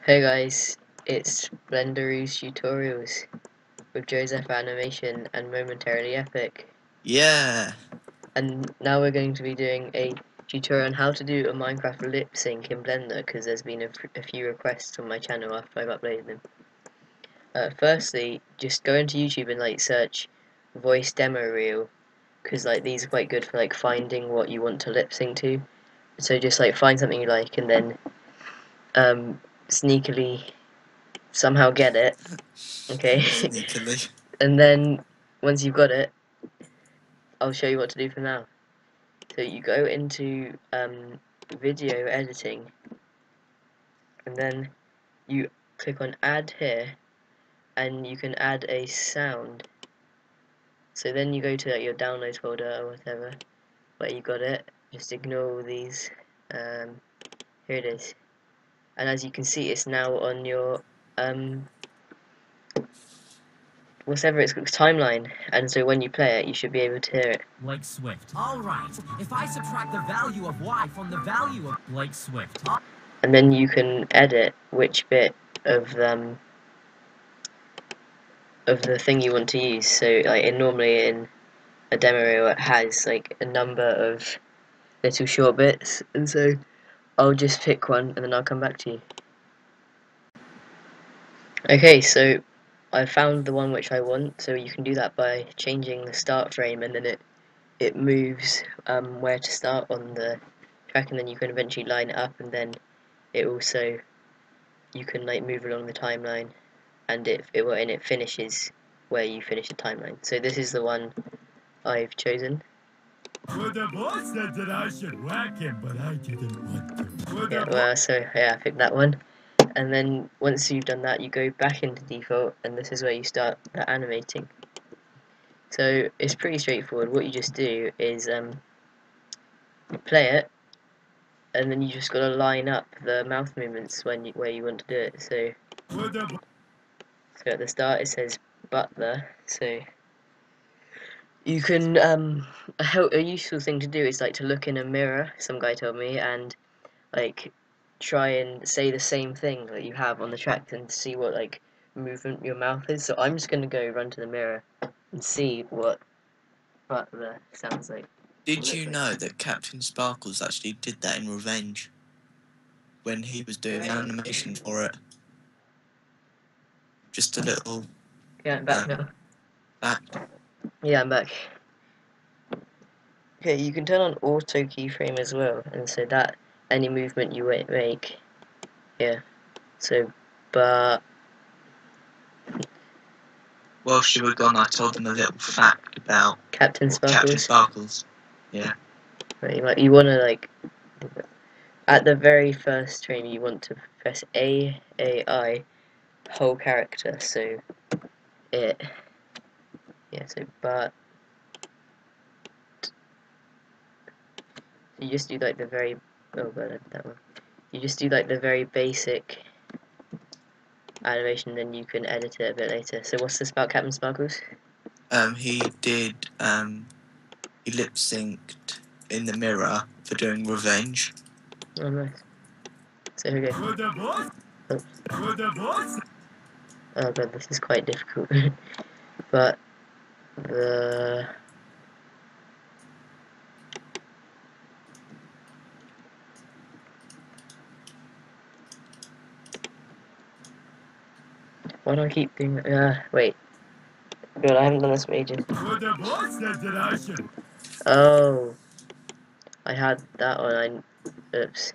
Hey guys, it's Blenderoo's Tutorials with Joseph Animation and Momentarily Epic. Yeah. And now we're going to be doing a tutorial on how to do a Minecraft lip sync in Blender because there's been a few requests on my channel after I've uploaded them. Firstly, just go into YouTube and search voice demo reel because these are quite good for finding what you want to lip sync to. So just find something you like and then sneakily somehow get it. Okay. Sneakily. And then once you've got it, I'll show you what to do from now. So you go into video editing, and then you click on add here, and you can add a sound. So then you go to your downloads folder or whatever, where you got it. Just ignore all these. Here it is. And as you can see, it's now on your whatever it's timeline, and so when you play it, you should be able to hear it. Blake Swift. Alright, if I subtract the value of y from the value of Blake Swift. And then you can edit which bit of the thing you want to use. So normally in a demo reel it has a number of little short bits, and so I'll just pick one and then I'll come back to you. Okay, so I found the one which I want, so you can do that by changing the start frame, and then it moves where to start on the track, and then you can eventually line it up, and then it also you can move along the timeline, and it finishes where you finish the timeline. So this is the one I've chosen. Well, the boss said that I should whack him, but I didn't want to. I picked that one. And then once you've done that, you go back into default, and this is where you start the animating. So it's pretty straightforward. What you just do is you play it, and then you just got to line up the mouth movements where you want to do it. So at the start it says butler. So you can a useful thing to do is to look in a mirror. Some guy told me, and try and say the same thing that you have on the track and see what movement your mouth is. So I'm just gonna go run to the mirror and see what butler sounds like. Did you know that Captain Sparkles actually did that in Revenge? When he was doing the animation for it. Just a little Yeah, I'm back now. fact. Yeah, I'm back. Okay, you can turn on auto keyframe as well, and so that any movement you make, yeah. So, but Whilst you were gone, I told them a little fact about Captain Captain Sparkles. Sparkles. Yeah. Right, you want to at the very first frame you want to press A whole character. So it, yeah. So but you just do the very that one. You just do the very basic animation, then you can edit it a bit later. So what's this about Captain Sparkles? He lip synced in the mirror for doing Revenge. Oh, nice. So here we go. Oops. Oh god, this is quite difficult. But the why do I keep doing that? Wait. God, I haven't done this for ages. Oh, I had that one. Oops.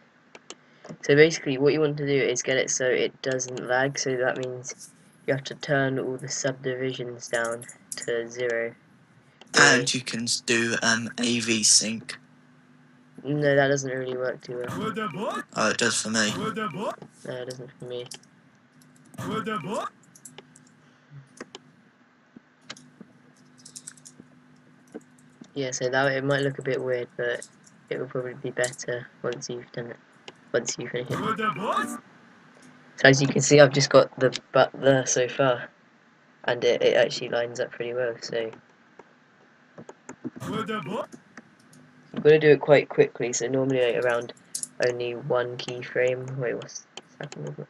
So basically, what you want to do is get it so it doesn't lag. So that means you have to turn all the subdivisions down to 0. And you can do AV sync. No, that doesn't really work too well. Oh, it does for me. No, it doesn't for me. Yeah, so that it might look a bit weird, but it will probably be better once you've done it. Once you finish it. So as you can see, I've just got the butler so far, and it actually lines up pretty well. So I'm gonna do it quite quickly. So normally around only one keyframe. Wait, what's happening?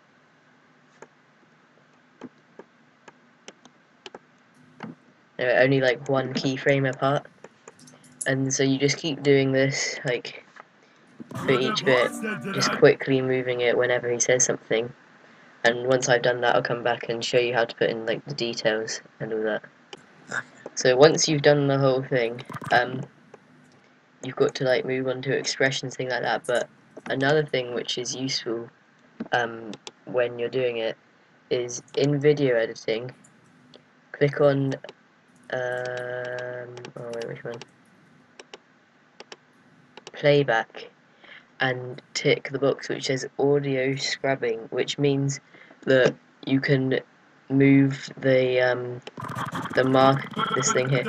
They're only like one keyframe apart, and so you just keep doing this like for each bit, just quickly moving it whenever he says something. And once I've done that, I'll come back and show you how to put in like the details and all that. So once you've done the whole thing, you've got to like move on to expressions, things like that. But another thing which is useful when you're doing it is in video editing. Click on oh wait, which one? Playback, and tick the box which says audio scrubbing, which means that you can move the this thing here,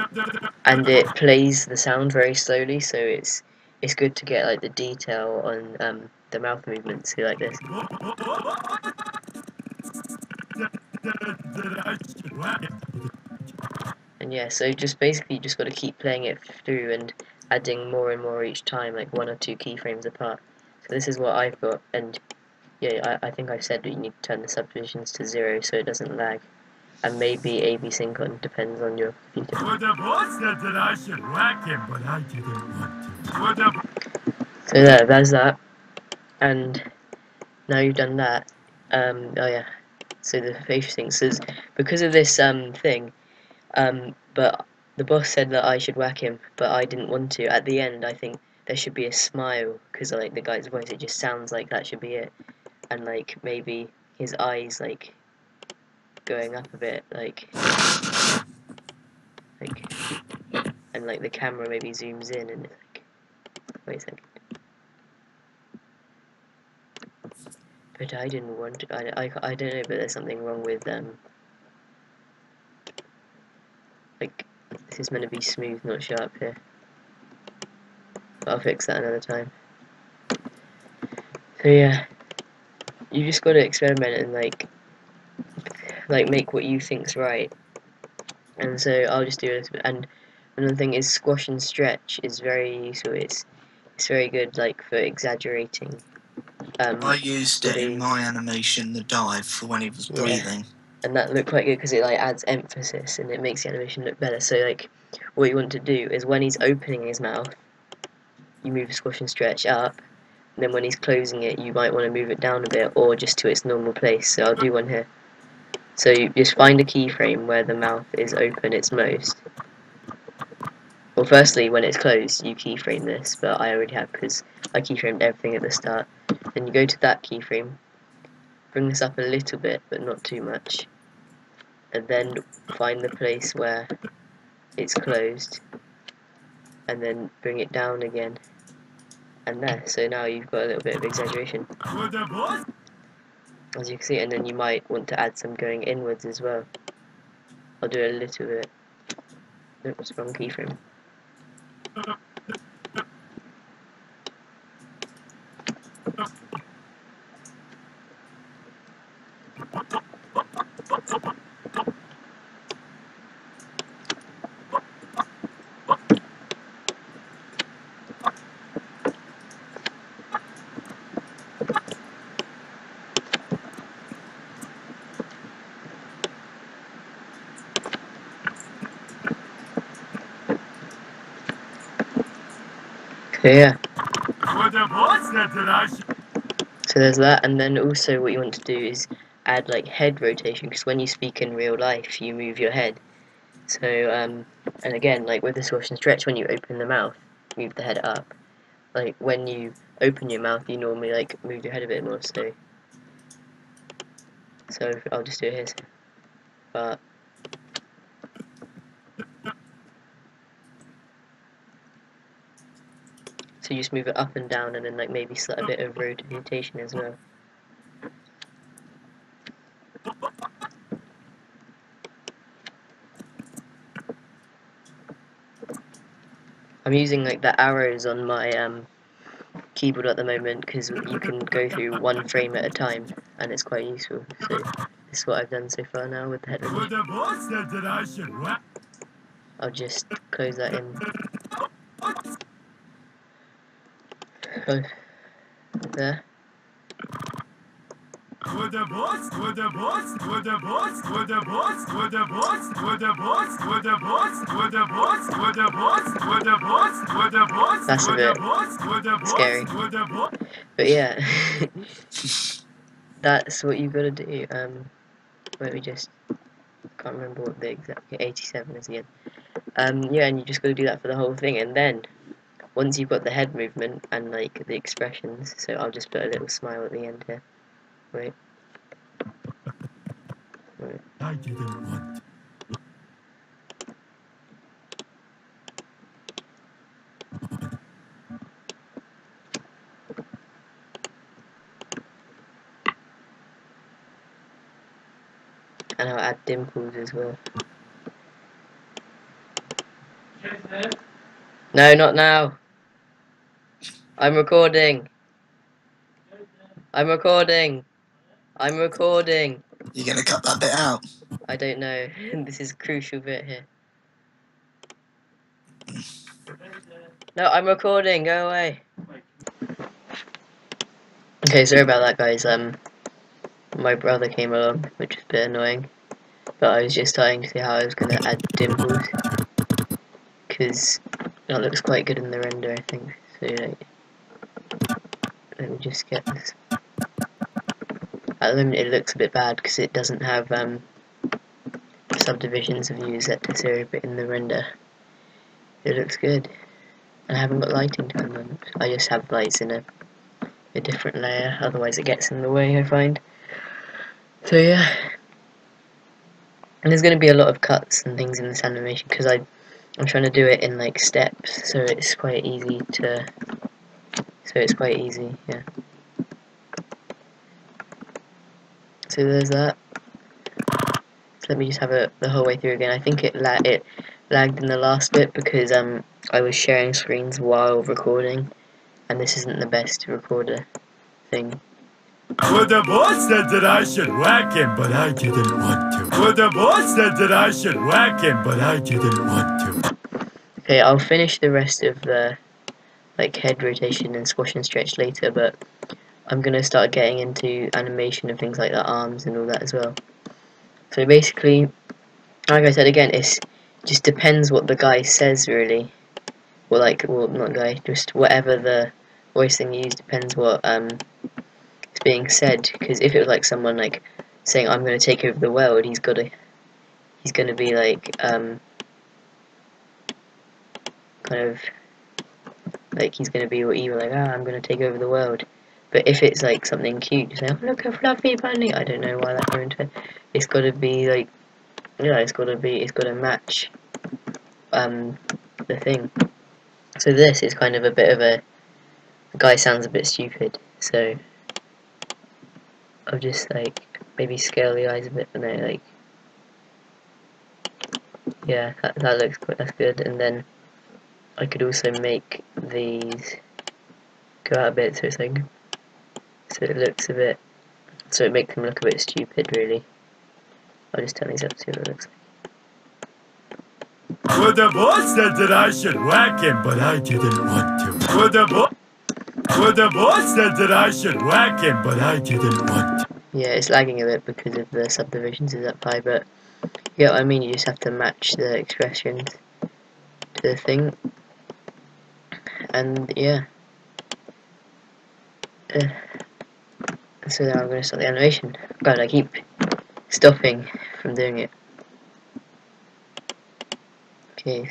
and it plays the sound very slowly, so it's good to get like the detail on the mouth movements, see like this. And yeah, so just basically you just got to keep playing it through and adding more and more each time, like 1 or 2 keyframes apart. So this is what I've got, and yeah, I think I've said that you need to turn the subdivisions to 0 so it doesn't lag. And maybe AB sync on, depends on your computer. Well, the boss said that I should whack him, but I didn't want to. So there's that. And now you've done that, oh yeah, so the facial thing says, because of this thing, but the boss said that I should whack him, but I didn't want to. At the end, I think there should be a smile, because like the guy's voice, it just sounds like that should be it. And like maybe his eyes like going up a bit, like, and like the camera maybe zooms in and it's like, wait a second. But I didn't want to, I don't know, but there's something wrong with like, this is meant to be smooth, not sharp here. But I'll fix that another time. So yeah, you just gotta experiment and like make what you think's right. And so I'll just do a little bit. And another thing is squash and stretch is very useful. It's very good like for exaggerating. I used it in my animation, the dive, for when he was breathing. And that looked quite good because it like adds emphasis and it makes the animation look better. So like, what you want to do is when he's opening his mouth, you move squash and stretch up, and then when he's closing it, you might want to move it down a bit or just to its normal place. So I'll do one here. So you just find a keyframe where the mouth is open its most. Well, firstly, when it's closed, you keyframe this, but I already have because I keyframed everything at the start. Then you go to that keyframe, bring this up a little bit, but not too much, and then find the place where it's closed, and then bring it down again, and there. So now you've got a little bit of exaggeration, as you can see, and then you might want to add some going inwards as well. I'll do a little bit. Oops, wrong keyframe. So yeah. So there's that, and then also what you want to do is add like head rotation, because when you speak in real life, you move your head. So and again, like with the squash and stretch, when you open the mouth, move the head up. Like when you open your mouth, you normally like move your head a bit more. So I'll just do it here. But so you just move it up and down, and then like maybe a bit of rotation as well. I'm using like the arrows on my keyboard at the moment because you can go through one frame at a time, and it's quite useful. So this is what I've done so far now with the head rotation. I'll just close that in. There. With the boss, with the boss, with the boss, with the boss, with the boss, with the boss, with the boss, with the boss, with the boss, with the boss, with the boss, That's a with bit the boss, with the boss, scary. with the boss. But yeah, that's what you gotta do. Let me just, can't remember what the exact, 87 is again. Yeah, and you just gotta do that for the whole thing, and then once you've got the head movement and like the expressions, so I'll just put a little smile at the end here. Wait. Right. I didn't want to. And I'll add dimples as well. No, not now. I'm recording. I'm recording. I'm recording. You're gonna cut that bit out. I don't know. This is a crucial bit here. No, I'm recording. Go away. Okay, sorry about that, guys. My brother came along, which is a bit annoying. But I was just starting to see how I was gonna add dimples, because that looks quite good in the render, I think. So like, let me just get this. At the moment, it looks a bit bad because it doesn't have subdivisions of views at Tessera, but in the render, it looks good. And I haven't got lighting at the moment. I just have lights in a different layer, otherwise it gets in the way, I find. So yeah, and there's going to be a lot of cuts and things in this animation because I'm trying to do it in like steps, so it's quite easy to. Yeah. So there's that. So let me just have it the whole way through again. I think it lagged in the last bit because I was sharing screens while recording, and this isn't the best recorder thing. Well, the boss said that I should whack him, but I didn't want to. Well, the boss said that I should whack him, but I didn't want to. Okay, I'll finish the rest of the like head rotation and squash and stretch later, but I'm gonna start getting into animation and things like the arms and all that as well. So basically, like I said again, it just depends what the guy says really. Well, not guy, just whatever the voice thing you use depends what is being said. Because if it was like someone like saying I'm gonna take over the world, he's gonna be like kind of like he's gonna be all evil, like I'm gonna take over the world. But if it's like something cute, just say, oh look a fluffy bunny. I don't know why that came into it. It's gotta be like, yeah, it's gotta match the thing. So this is kind of a bit of the guy sounds a bit stupid, so I'll just like maybe scale the eyes a bit, and then like, yeah, that looks that's good. And then I could also make these go out a bit, so it's like, so it looks a bit, so it makes them look a bit stupid really. I'll just turn these up to see what it looks like. Well, the boss said that I should whack him, but I didn't want to. Well, the boss said that I should whack him, but I didn't want to. Yeah, it's lagging a bit because of the subdivisions is up high, but yeah, I mean you just have to match the expressions to the thing, and yeah. So now I'm going to start the animation. God, I keep stopping from doing it. Okay,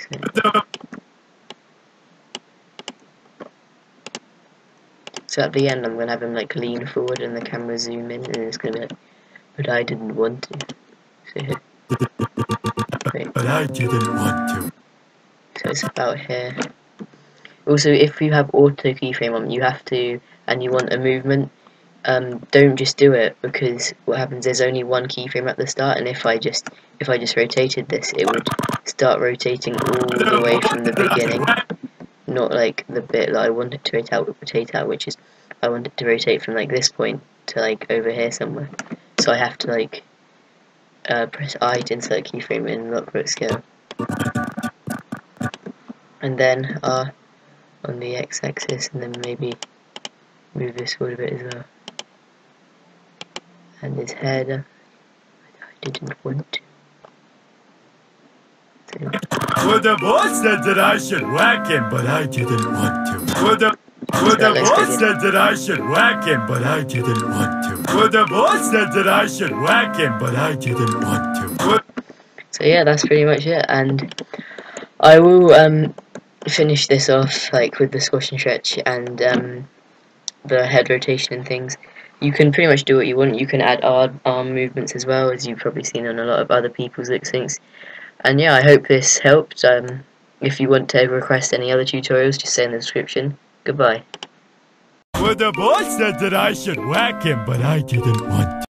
so at the end I'm going to have him like lean forward and the camera zoom in, and it's going to be like, but I didn't want to. So, wait. But I didn't want to. So it's about here. Also, if you have auto keyframe on, you have to, and you want a movement, don't just do it, because what happens is only one keyframe at the start, and if I just rotated this, it would start rotating all the way from the beginning, not like the bit that I want it to rotate out, which is I want it to rotate from like this point to like over here somewhere. So I have to like press I to insert keyframe in lock root scale, and then R on the x-axis, and then maybe move this forward a bit as well. and his head. I didn't want to. So, Well, the boss said that I should whack him, but I didn't want to. Well, the that looks boss pretty said that I should whack him, but I didn't want to. Well, the boss said that I should whack him, but I didn't want to. So yeah, that's pretty much it, and I will finish this off like with the squash and stretch and the head rotation and things. You can pretty much do what you want. You can add arm movements as well, as you've probably seen on a lot of other people's lip syncs. And yeah, I hope this helped. If you want to request any other tutorials, just say in the description. Goodbye. Well, the boss said that I should whack him, but I didn't want to.